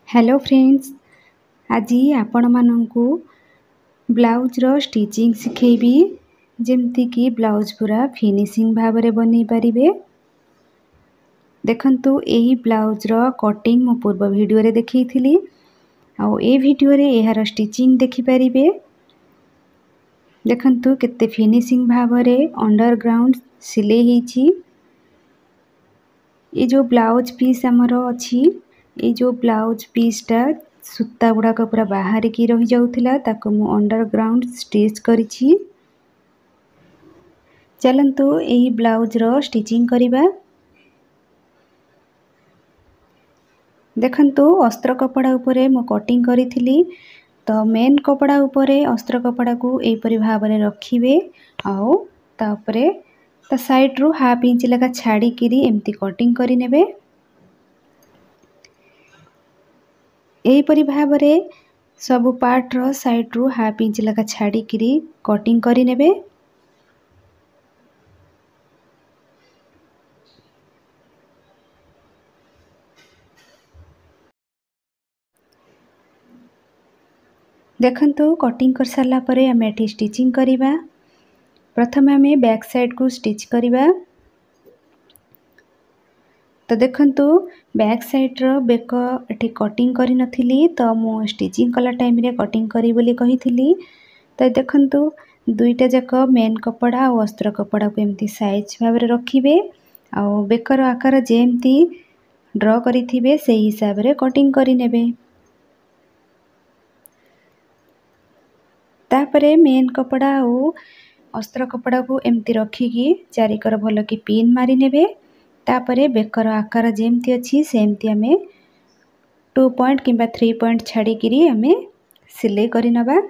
Hello friends, आज आपण मानू ब्लाउज रो स्टिचिंग सिखेबी जेमती कि ब्लाउज पूरा फिनिशिंग भाव में बनै पारिबे। देखंतु एही ब्लाउज रो कटिंग मो पूर्व वीडियो रे देखैथिली आ ए वीडियो रे एहार स्टिचिंग देखि पारिबे। देखंतु केते फिनिशिंग भाव में अंडरग्राउंड सिले हिची। ये जो ब्लाउज पीस हमर अछि, ये जो ब्लाउज पीसटा सूता गुड़ाक पूरा बाहर की रही जाउथिला ताको मु अंडरग्राउंड स्टिच करिछि। चलंतु एही ब्लाउज रो स्टिचिंग करिबा। देखंतु अस्त्र कपड़ा उपरे मु कटिंग करिथिली, तो मेन कपड़ा उपरे अस्त्र कपड़ा को एपरि भाव में रखिबे आउ ता उपरे ता साइड रू हाफ इंच लगा छाड़ी किरी एमती कटिंग करि नेबे। एपरि भाव में सब पार्ट रो साइड रू हाफ इंच लगा छाड़ी किरी कटिंग करि नेबे। देखंतु कटिंग कर सारला परे हमें एठी स्टिचिंग करिबा। प्रथम हमें बैक साइड को स्टिच करिबा। तो देखंतु बैक साइड रो बेक एठी कटिंग करि नथिली, तो मो स्टिचिंग कला टाइम रे कटिंग करी बोली कहिथिली। तो देखंतु दुईटा जाक मेन कपड़ा और अस्त्र कपड़ा को एमती साइज भाव में रखिबे आ बेकर आकार जेमती ड्रॉ करिथिबे सेही हिसाब रे कटिंग करि नेबे। तापरे मेन कपड़ा और अस्त्र कपड़ा को एमती रखिकी चारिकर भल की पिन मारी नेबे। तापरे बेकर आकार जेमती अछि सेमती हमें 2 पॉइंट किंबा 3 पॉइंट छाड़ी किरी हमें सिलाई करि नबा।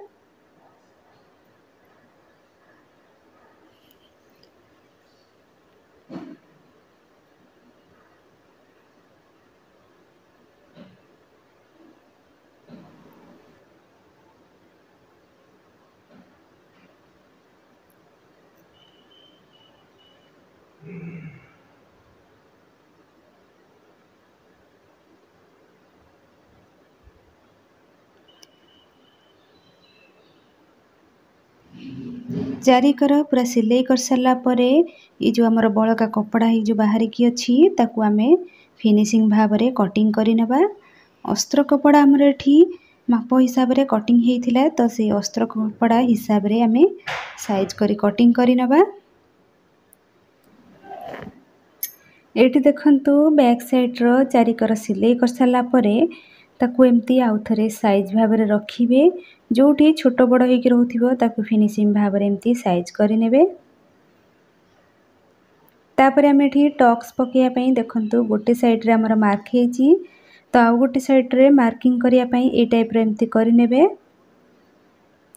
चारिकर पूरा सिलाई कर सारला परे ये जो हमर बळका कपड़ा ही जो बाहर की अछि ताकू हमें फिनिशिंग भाव में कटिंग करि नबा। अस्त्र कपड़ा हमर एठी माप हिसाब रे कटिंग हेइथिला, तो से अस्त्र कपड़ा हिसाब रे हमें साइज करी कटिंग करि नबा। एठी देखंतु बैक साइड रो चारिकर सिलाई कर सारला परे ताकू एमती आउ थरे साइज भाव में रखिबे। जोठी छोट बड़ हेकि रहउथिबो ताकू फिनिशिंग भाव में एमती साइज करि नेबे। तापरे हमें एठी टक्स पकेया पई देखंतु गोटे साइड रे हमर मार्क हेची, तो आउ गोटे साइड रे मार्किंग करिया पई ए टाइप रे एमती करि नेबे।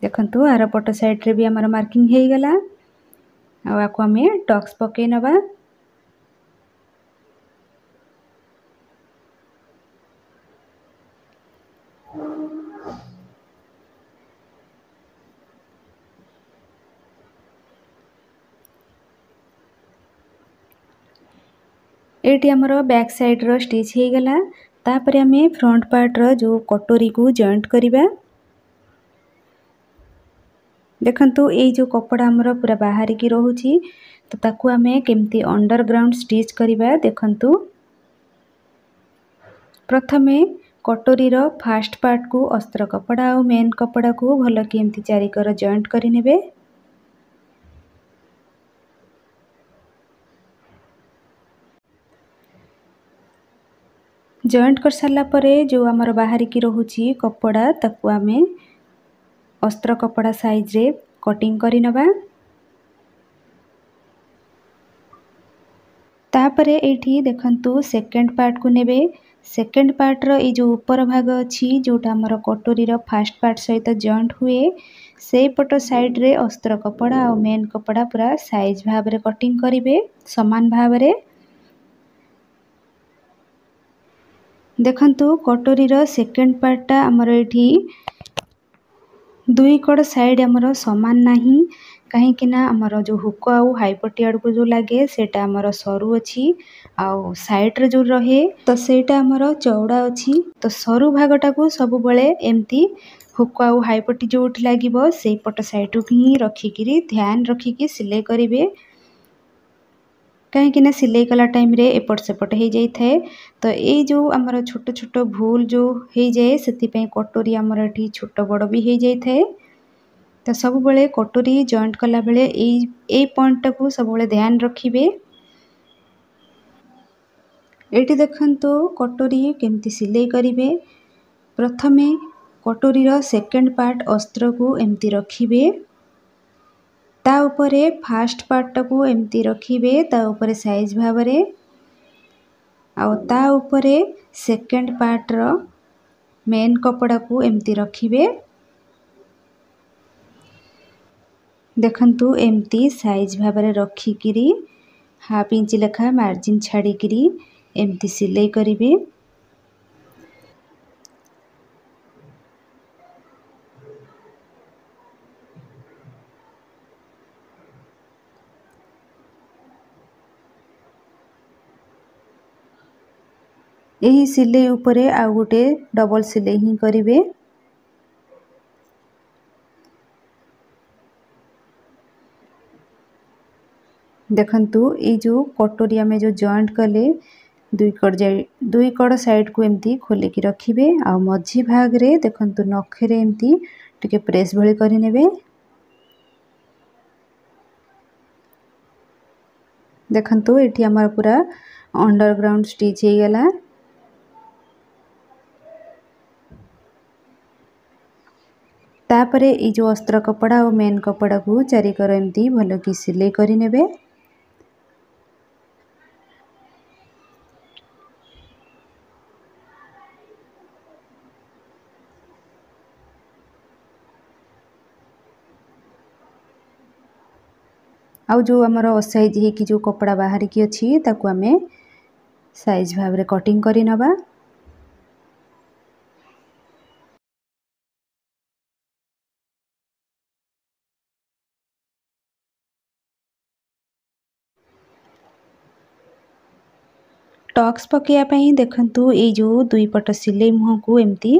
देखंतु आर पट साइड रे भी हमर मार्किंग हेई गला। आ आको हमें टक्स पके नबा। एटी हमरो बैक साइड रो स्टिच हेई गला। तापरे हमें फ्रंट पार्ट रो जो कटोरी को जॉइंट करिबा। देखंतु ए जो कपड़ा हमरो पूरा बाहर की रहउची, तो ताकू हमें केमती अंडरग्राउंड स्टिच करिबा। देखंतु प्रथमे कटोरी रो फर्स्ट पार्ट को अस्त्र कपड़ा और मेन कपड़ा को भल की एमती चारिकर जॉइंट करि नेबे। जॉइंट कर सारला परे जो हमर बाहर की रहउची कपड़ा ताकू हमें अस्त्र कपड़ा साइज रे कटिंग करि नबा। तापरे एठी देखंतु सेकंड पार्ट को नेबे। सेकंड पार्ट रो ए जो ऊपर भाग अछि जोटा हमर कटोरी रो फर्स्ट पार्ट सहित जॉइंट हुए, से पट साइड रे अस्त्र कपड़ा और मेन कपड़ा पूरा साइज भाव रे कटिंग करिवे समान भाव रे। देखंतु कटोरी रो सेकंड पार्टटा हमर एठी दुई कड़ साइड आमर समान नहीं कहीं आमर जो हुक आउ हाईपटी आड़ को जो लगे सेटा आमर सरू अच्छी आउ साइड रे जो रहे तो सेटा आमर चौड़ा अच्छी तो सरू भागटा को सब बेले एमती हुक आउ हाईपटी जो लगे से पट साइड ही रखिकी ध्यान रखिकी सिलाई करेंगे कहीं सिलाई कला टाइम रे एपट सेपट हो जाए तो ये जो आमर छोट छोट भूल जो हो जाए से कटोरी आमर ये छोट बड़ भी हो जाए तो सब बेले कटोरी जॉइंट कला बेले ए पॉइंट को सब बेले ध्यान रखिए। एटी देखंतु कटोरी केमती सिलाई करिवे प्रथमे कटोरी रो सेकंड पार्ट अस्त्र को एमती रखिए ता उपरे फास्ट पार्ट को एमती रखिए ता उपरे साइज भावरे आउ ता उपरे सेकंड पार्ट रो मेन कपड़ा को एमती रखिए देखंतु एमती साइज भावरे रखिकी हाफ इंच लेखा मार्जिन छाड़िकी एमती सिलाई करिवे। यही सिलाई उपरे आउ गोटे डबल सिलाई ही करिवे। देखंतु ये जो कटोरी आमे जो जॉइंट कले दुई कड़ साइड को एमती खोलिकी रखिए आ मझी भाग रे देखंतु नखरे एमती टिके प्रेस भली करि नेबे। देखंतु एठी हमर पूरा अंडरग्राउंड स्टिच हे गला। तापरे ये जो अस्त्र कपड़ा और मेन कपड़ा को चारिकर एमती भल कि सिलाई करि नेबे। आउ जो आमर असाइज है कि जो कपड़ा बाहर की अच्छी ताकू आमे साइज भाव रे कटिंग करि नबा। टक्स पकैया देखंतु ये जो दुई पट सिलाई मुह को एमती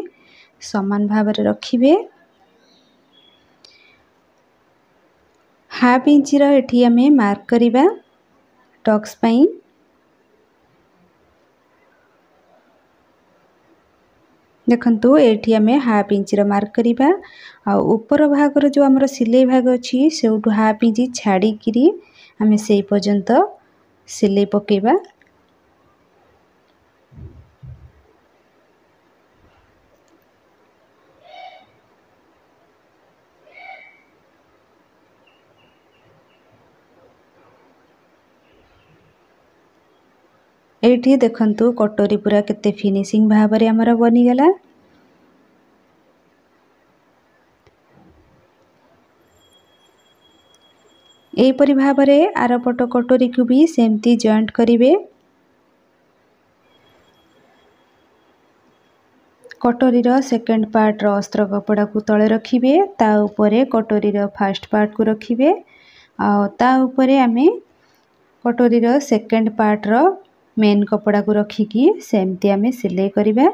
समान भाव रे रखिए। हाफ इंच रो एठी आमे मार्क करिबा टक्स पई। देखंतु एठी आमे हाफ इंच रो मार्क करिबा आ ऊपर भाग रो जो हमर सिलाई भाग अछि सेउटु हाफ इंच छाड़ी किरी आमे सेई पर्यंत सिलाई पकेबा। एठी देखंतु कटोरी पूरा केते फिनिशिंग भाव रे हमर बनी गला। एपरि भाव रे आरपट कटोरी को भी सेमती जॉइंट करिवे। कटोरी रो सेकंड पार्ट रो अस्त्र कपड़ा को तळे रखिबे ता ऊपरे कटोरी रो फर्स्ट पार्ट को रखिबे आ ता ऊपरे आमे कटोरी रो सेकंड पार्ट रो मेन कपड़ा को रखिकी सेमती आमे सिलाई करिबा।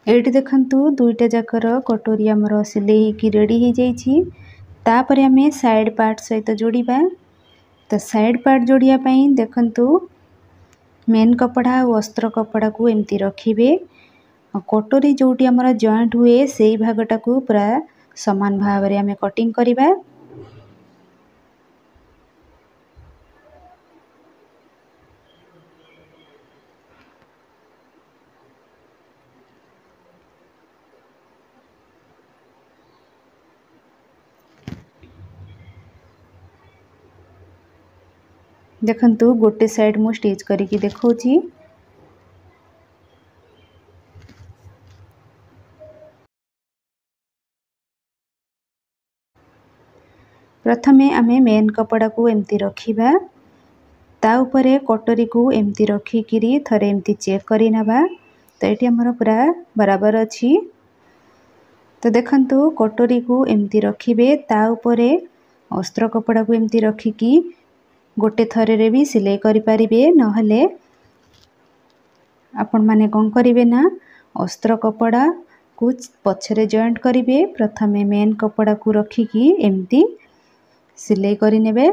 एठी देखंतु दुईटा जाकर कटोरी हमर सिलाई की रेडी हो जाइछि। तापरे आमे साइड पार्ट सहित जोड़िबा। तो साइड पार्ट जोड़िया पई देखंतु मेन कपड़ा और अस्त्र कपड़ा को एमती रखिबे कटोरी जोटी आमर जॉइंट हुए से भागटा को पूरा समान भाव में आम कटिंग करवा। देखंतु गोटे साइड मु स्टिच करके देखौची। प्रथमे आमे मेन कपड़ा को एमती रखिबा, ता उपरे कटोरी को एमती रखिकिरी थरे एमती चेक करी नबा। तो ये आमर पूरा बराबर अच्छी। तो देखंतु कटोरी को एमती रखिबे, ता उपरे अस्त्र कपड़ा को एमती रखिकी गोटे थरे रे भी सिलाई करि परिबे। नहले आपण माने कोन करिवे ना, अस्त्र कपड़ा को पछरे जॉइंट करिवे। प्रथमे मेन कपड़ा को रखिकी एमती सिलाई करि नेबे।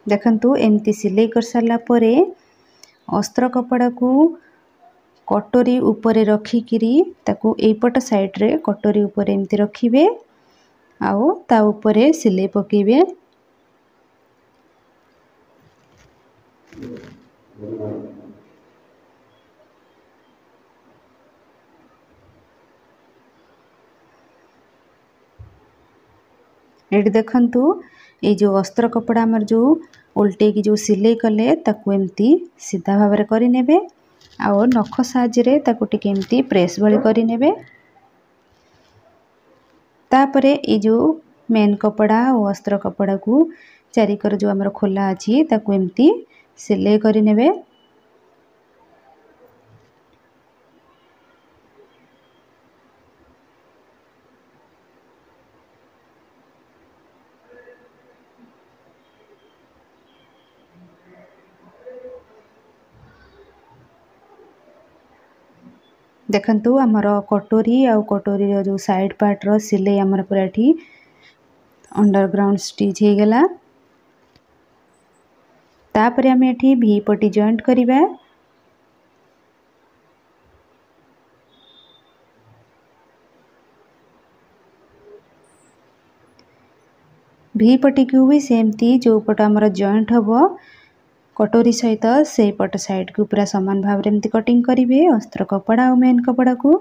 देखंतु एमती सिलाई कर सारला परे अस्त्र कपड़ा को कटोरी ऊपर रखिकिरी ताकू एपट साइड रे कटोरी ऊपर एमती रखिबे आउ ता ऊपर सिलाई पकेबे। एटी देखंतु ये जो अस्त्र कपड़ा आमर जो उल्टे की जो सिलाई कले ताकू एमती सीधा भाव में करि नेबे आउ नख साहाय्य ताकू टिके एमती प्रेस भली करि नेबे। तापरे ये जो मेन कपड़ा और अस्त्र कपड़ा को चारिकर जो आमर खोला अच्छी ताकू एमती सिलाई करि नेबे। देखंतु आमर कटोरी आउ कटोरी जो साइड पार्ट रो सिलाई आमर पूरा एठी अंडरग्राउंड स्टिच हे गेला। तापरे आमे एठी भी पट्टी जॉइंट करिबा। भी पट्टी को भी सेमती जो पट आमर जॉइंट हबो कटोरी सहित से पट साइड को पूरा समान भाव में एमती कटिंग करिवे अस्त्र कपड़ा और मेन कपड़ा को।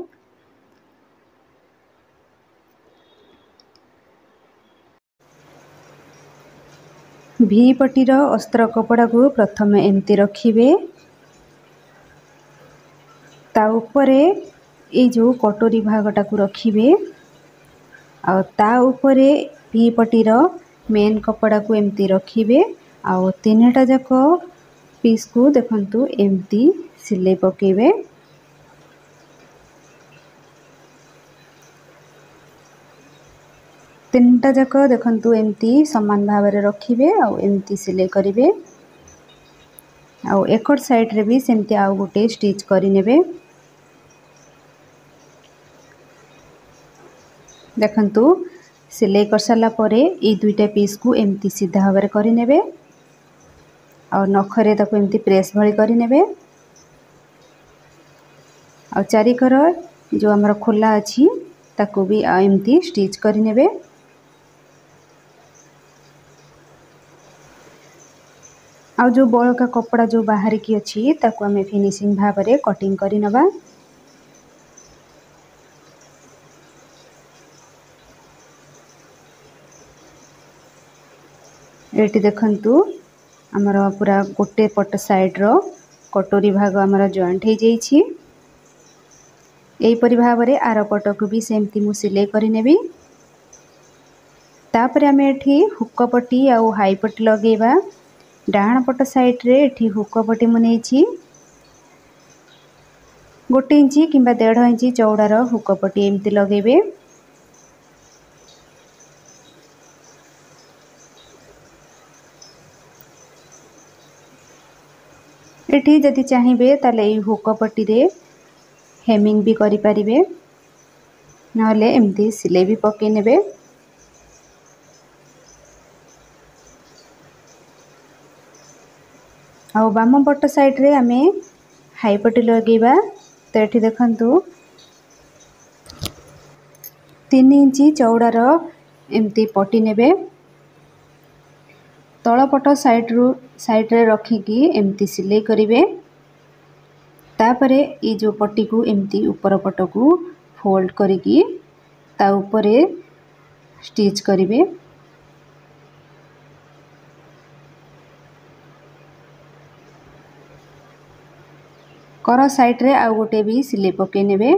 भी पट्टीर अस्त्र कपड़ा को प्रथम एमती रखिबे, ता उपरे ये जो कटोरी भागटा को रखिबे आ ता उपरे भी पट्टीर मेन कपड़ा को एमती रखिबे आउ तीनटा जाक पीस को देखंतु एमती सिलाई पकेबे। तीनटा जाक देखंतु एमती समान भाव में रखिबे आउ एमती सिलाई करिवे आउ एकड़ साइड रे भी सेमती आउ गोटे स्टिच करि नेबे। देखंतु सिलाई कर सारला परे ये दुईटा पीस को एमती सीधा भाव में करि नेबे और नखरे ताको एमती प्रेस भली करि नेबे और चारिकर जो आमर खोला अच्छी ताको भी एमती स्टिच करि नेबे। आउ जो बड़का कपड़ा जो बाहर की अच्छी ताको आमे फिनिशिंग भाव में कटिंग करि नबा। एटी देखंतु आमर पूरा गोटे पट साइड रो कटोरी भाग आमर जॉइंट हो जाइछि। एहीपरि भाव में आर पट को भी सेमती मु सिलाई करि नेबी। तापरे आमे एठी हुक पट्टी आउ हाई पट्टी लगेबा। डाहाण पट साइड रे एठी हुक पट्टी मु नेछि 1 इंची किंबा 1.5 इंची चौड़ार हुक पट्टी एमती लगेबे। एठी जदि चाहिए ताले हुक पट्टी रे हेमिंग भी करि परिबे। नहले एमती सिलाई भी पकई नेबे। आउ बाम पट साइड रे आमे हाई पट्टी लगेबा। तो ये देखंतु 3 इंची चौड़ार एमती पट्टी नेबे। तल पट साइड रे रखिकी एमती सिलाई करिवे। तापरे ये जो पट्टी को एमती ऊपर पट को फोल्ड करिकी ता ऊपरे स्टिच करिवे। कर साइड रे आउ गोटे भी सिलाई पकई नेबे।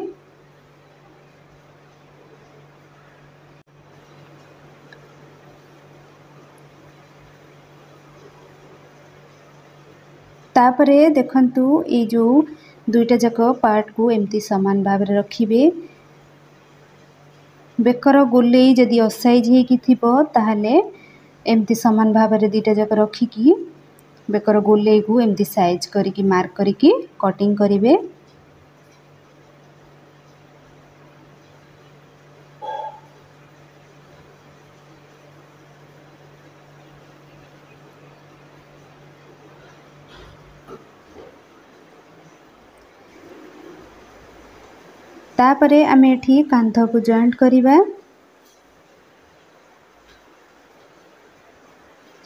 तापरे देखंतु ये जो दुईटा जाक पार्ट को एमती समान भाव में रखिबे। बेकर गोलेई जदि असाइज हेकी थिबो ताहले एमती समान भाव में दुईटा जाक रखिकी बेकर गोलेई को एमती साइज करिकी मार्क करिकी कटिंग करिवे। तापरे आमे एठी कांध को जॉइंट करिबा।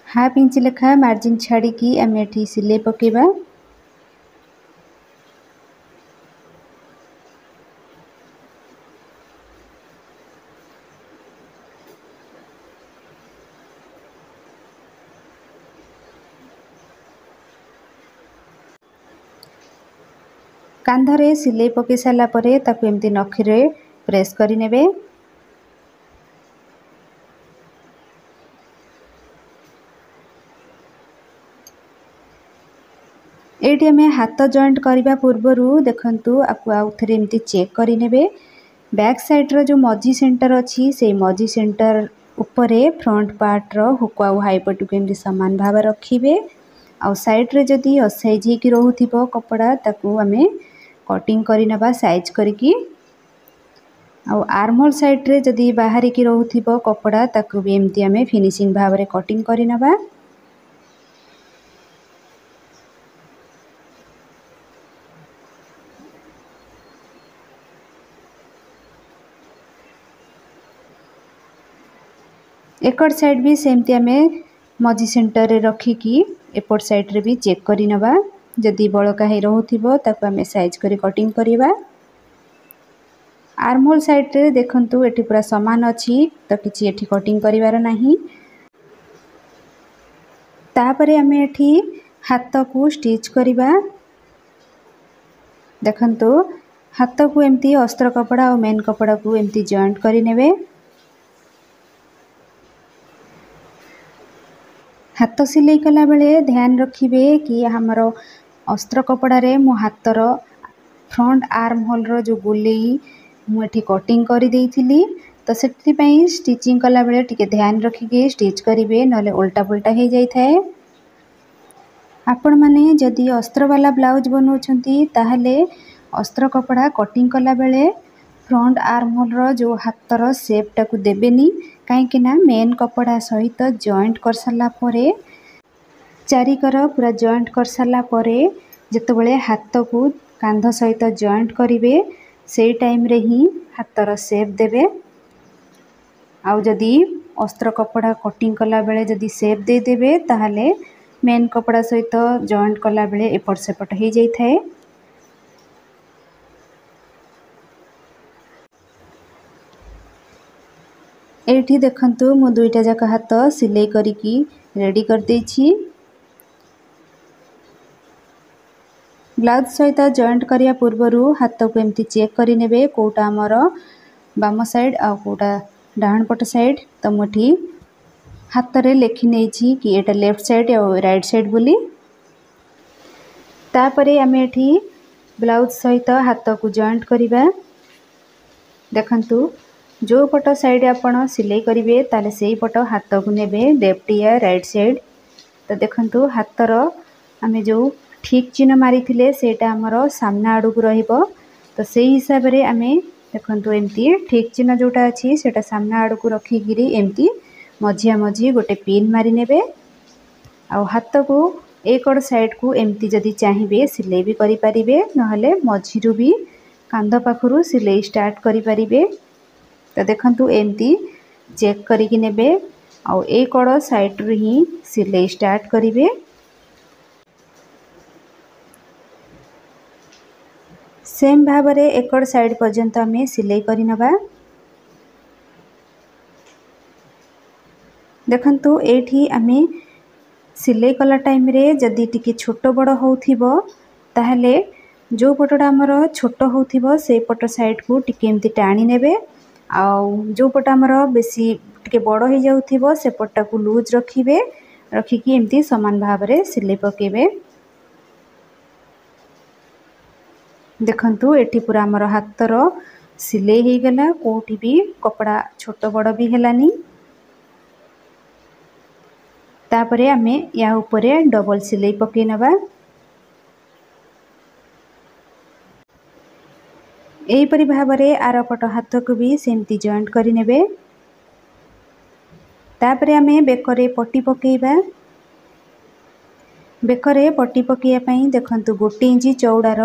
हाफ इंच लेखा मार्जिन छाड़ी की आमे एठी सिलाई पकेबा। कांधरे सिलाई पकई सारा परे ताकू एमती नखीरे प्रेस करि नेबे। एठी हमें हाथ जॉइंट करबा पूर्वरु देखंतु आपको आउ थरे एमती चेक करि नेबे। बैक साइड रो जो मझी सेंटर अछि से मझी सेंटर ऊपरे फ्रंट पार्ट रो हुक आउ हाई पट्टी को एमती समान भाव रखिबे। आउ साइड रे जदी असाइज हेकी रहउथिबो कपड़ा ताकू हमें कटिंग करि नबा साइज करिकी। आउ आर्महोल साइड रे जदी बाहरी की रहउथिबो कपड़ा ताकू भी एमती हमें फिनिशिंग भाव रे कटिंग करि नबा। एकड़ साइड भी सेमती हमें मझी सेंटर रे रखिकी एपट साइड रे भी चेक करि नबा। जदि बळका हे रहउथिबो ताकू हमें साइज करी कटिंग करिबा। आर्महोल साइड रे देखंतु एठी पूरा समान अछि तो किछि एठी कटिंग करिवार नाही। तापरे हमें एठी हाथ को स्टिच करिबा। देखंतु हाथ को एमती अस्त्र कपड़ा और मेन कपड़ा को एमती जॉइंट करि नेबे। हाथ सिलाई कला बेले ध्यान रखिबे कि हमरो अस्त्र कपड़ा रे मो हाथर फ्रंट आर्म होल रो जो गोलेई मु एठी कटिंग करि देइथिली। तो सेति पई स्टिचिंग कला बेले टिके ध्यान रखिके स्टिच करिवे नले उल्टा पुल्टा हे जाई थाए। आपण माने जदि अस्त्र वाला ब्लाउज बनौछंती ताहले अस्त्र कपड़ा कटिंग कला बेले फ्रंट आर्म होल रो जो हाथर शेप टाकू देबेनी काहे ना मेन कपड़ा सहित जॉइंट कर साला परे चारिकर पूरा जॉइंट कर साला परे जेतेबेले हाथ को कांध सहित जॉइंट करिवे सेई टाइम रे ही हाथर शेप देबे। आउ जदि अस्त्र कपड़ा कटिंग कला बेले जदि शेप दे देबे ताहले मेन कपड़ा सहित जॉइंट कला बेले एपट सेपट हे जाई थाए। एठी देखंतु मो दुईटा जाक हाथ सिलाई करिकी रेडी कर देछि। ब्लाउज सहित जॉइंट करिया पूर्वरु हाथ को एमती चेक करि नेबे कोटा हमर बाम साइड आ कोटा डाहण पट साइड। तो मुठी हाथ रे लेखि नेछि कि एटा लेफ्ट साइड और राइट साइड बोली। तापरे हमें एठी ब्लाउज सहित हाथ को जॉइंट करिबा। देखंतु जो पट साइड आपण सिलाई करिवे ताले सेई पट हाथ को नेबे लेफ्ट या राइट साइड। तो देखंतु हाथर आमे जो ठीक चिन्ह मारी थिले सेटा हमर सामना आडू को रहिबो। तो सेई हिसाब रे आमे देखंतु एमती ठीक चिन्ह जोटा अच्छी सेटा सामना आड़ को रखिकी एमती मझिया मझी गोटे पिन मारी नेबे आ हाथ को एकड़ साइड को एमती जदि चाहिए सिलाई भी करि परिबे नहले मझिरु भी कांध पाखरु सिलाई स्टार्ट करि परिबे। तो देखंतु एमती चेक करिकि नेबे आ एकड़ साइड रु ही सिलाई स्टार्ट करिवे। सेम भाव में एकड़ साइड पर्यंत आम सिलाई करि नबा। देखंतु एठी आमे सिलाई कला टाइम रे जदि टिके छोट बड़ होउथिबो ताहले जो पटटा हमर छोट होउथिबो से पट साइड को टिके एमती टाणी नेबे आ जो पट हमर बेसी टिके बड़ हो जाउथिबो से पट्टा को लूज रखिबे रखिकी एमती समान भाव में सिलाई पकेबे। देखंतु एठी पूरा हमर हाथर सिलाई हे गला कोठी भी कपड़ा छोट बड़ भी हेलानी। तापरे आमे या ऊपरे डबल सिलाई पके नबा। एही परि भाव में आरपट हाथ को भी सेमती जॉइंट करि नेबे। तापरे आमे बेकरे पट्टी पकेइबा। बेकरे पट्टी पकेइया पई देखंतु 1 इंच चौड़ार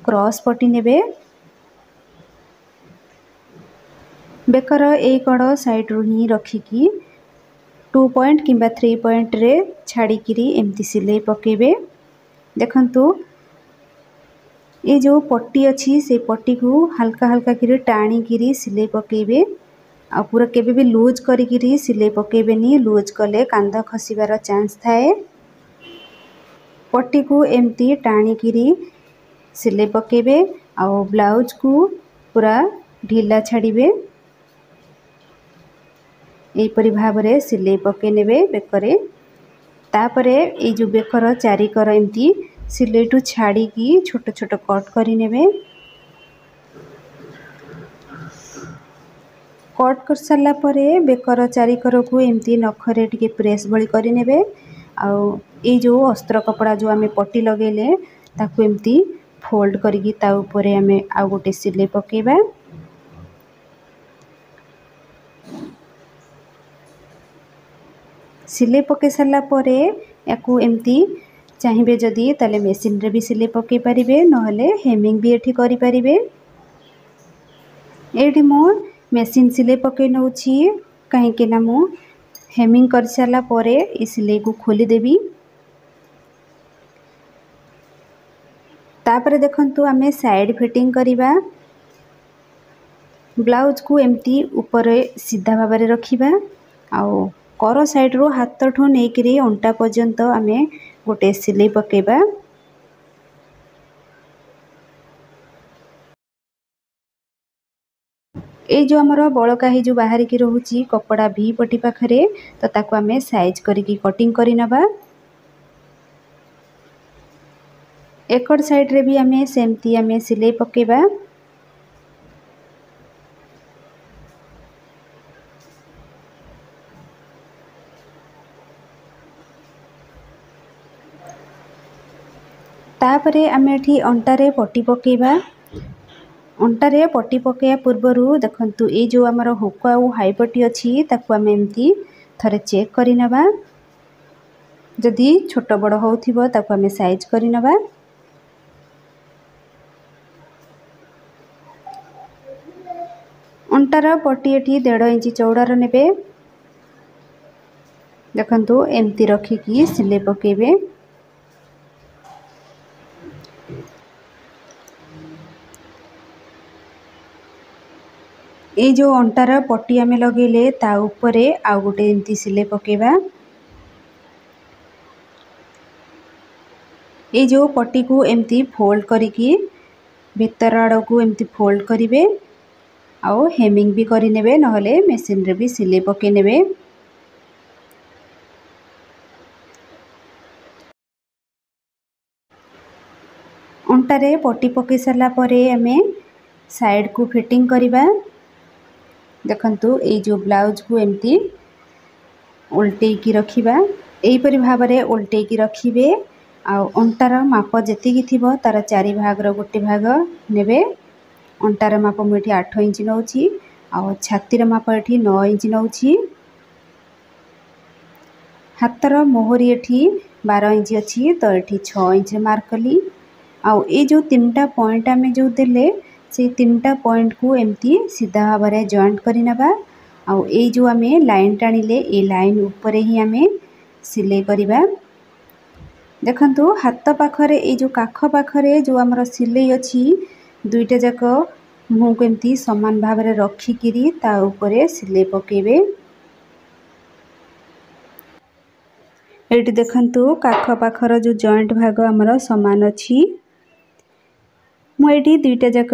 क्रॉस पट्टी नेबे। बेकर ए कड़ साइड रु ही रखिकी 2 पॉइंट किंबा 3 पॉइंट रे छाड़ीकिरी एमती सिलाई पकेबे। देखंतु ये जो पट्टी अच्छी से पट्टी को हल्का हल्का किरी टाणी किरी सिलाई पकेबे आ पूरा केबे भी लूज करिकिरी सिलाई पकेबेनी। लूज कले कांध खसिबार चांस थाए। पट्टी को एमती टाणी किरी सिलाई पकेबे आ ब्लाउज को पूरा ढीला छाड़ीबे। एपरी भाव में सिलाई पके नेबे बेकरे। तापरे ए जो बेकर चारिकर एमती सिलाई टू छाड़ी की छोट छोट कट करि नेबे। कट कर सारा परे बेकर चारिकर को एमती नखरे टिके प्रेस भली करि नेबे आ ए जो अस्त्र कपड़ा जो आमे पट्टी लगेले ताकू एमती फोल्ड करिकी ता ऊपरे आमे आ गोटे सिलाई पकेबा। सिलाई पके सारा परे याकू एमती चाहिए जदि ताले मेसिन रे भी सिलाई पके पारिबे नहले हेमिंग भी एठी करि पारिबे। एठी मो मेसिन सिलाई पके नउछि काहे के ना मो हेमिंग कर सारा परे ई सिलाई को खोली देबी। तापरे देखंतु आमे साइड फिटिंग करिबा। ब्लाउज को एमती ऊपर सीधा भाव में रखिबा आ कर साइड रो हाथ ठो नेकरी अंटा पर्यंत आमे गोटे सिलाई पकेबा। ए जो हमर बळका ही जो बाहर की रहूची कपड़ा भी पट्टी पाखरे तो ताको आमे साइज करिकी कटिंग करि नबा। एकड़ साइड रे भी आमे सेमती आमे सिलाई पकेबा। तापरे आमे एठी अंटारे पट्टी पकेबा। अंटारे पट्टी पकेया पूर्वरु देखंतु ए जो हमर हुक आ हाई पट्टी अछि ताकू आमे एमती थरे चेक करि नबा। जदि छोट बड़ होउथिबो ताकू आमे साइज करि नबा। अंटार पट्टी एठी 1.5 इंच चौड़ार नेबे। देखंतु एमती रखिकी सिलाई पकेबे। ए जो अंटार पट्टी आमे लगेले ता ऊपरे आ गोटे एमती सिलाई पकेबा। ए जो पट्टी को एमती फोल्ड करिकी भीतर आड़ को एमती फोल्ड करिवे आ हेमिंग भी करि नेबे नहले मेसिन रे भी सिलाई पके नेबे। अंटारे पट्टी पके सारा परे आमे साइड को फिटिंग करिबा। देखंतु ए जो ब्लाउज को एमती उल्टे की रखिबा। एही परि भाव में उल्टे की रखिबे आ अंटार माप जेतिकी थिबो तार 4 भाग रो गोटे भाग नेबे अंटार माप मुझे 8 इंच नौची आउ छातीर माप ये 9 इंच नौची हाथर मोहरी ये 12 इंच अच्छी तो ये 6 इंच मार्क कली आउ ये जो 3टा पॉइंट आम जो देले से 3टा पॉइंट को एमती सीधा भाव में जॉइंट करनेबा आउ ये जो आम लाइन टाणिले ये लाइन ऊपर ही आम सिलाई करवा। देखंतु हाथ पाखरे ये जो काख पाखरे जो आमर सिलाई अच्छी दुईटा जाक मुह को एमती समान भाव में रखिकी ता ऊपर सिलाई पकेबे। ये देखंतु काख पाखर जो जॉइंट भाग आमर समान अच्छी मुझे दुईटा जाक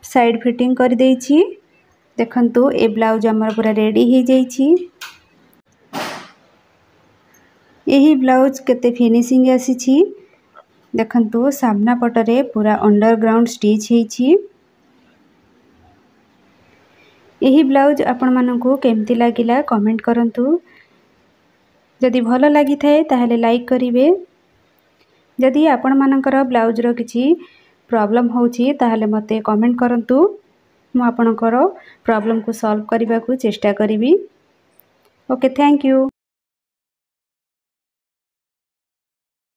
साइड फिटिंग कर देइछि। देखंतु ए ब्लाउज आमर पूरा रेडी हो जाइछि। यही ब्लाउज केते फिनिशिंग आसीछि देखंतु सामना पटरे पूरा अंडरग्राउंड स्टिच हेछि। यही ब्लाउज आपण मानकु केमती लागिला कमेंट करंतु। जदि भल लगी थाए ताहले लाइक करिवे। जदि आपण मानकर ब्लाउज रो किछि प्रॉब्लम होछि ताहले मते कमेंट करंतु मु आपणकर प्रॉब्लम को सॉल्व करने को चेष्टा करिवी। Okay thank you.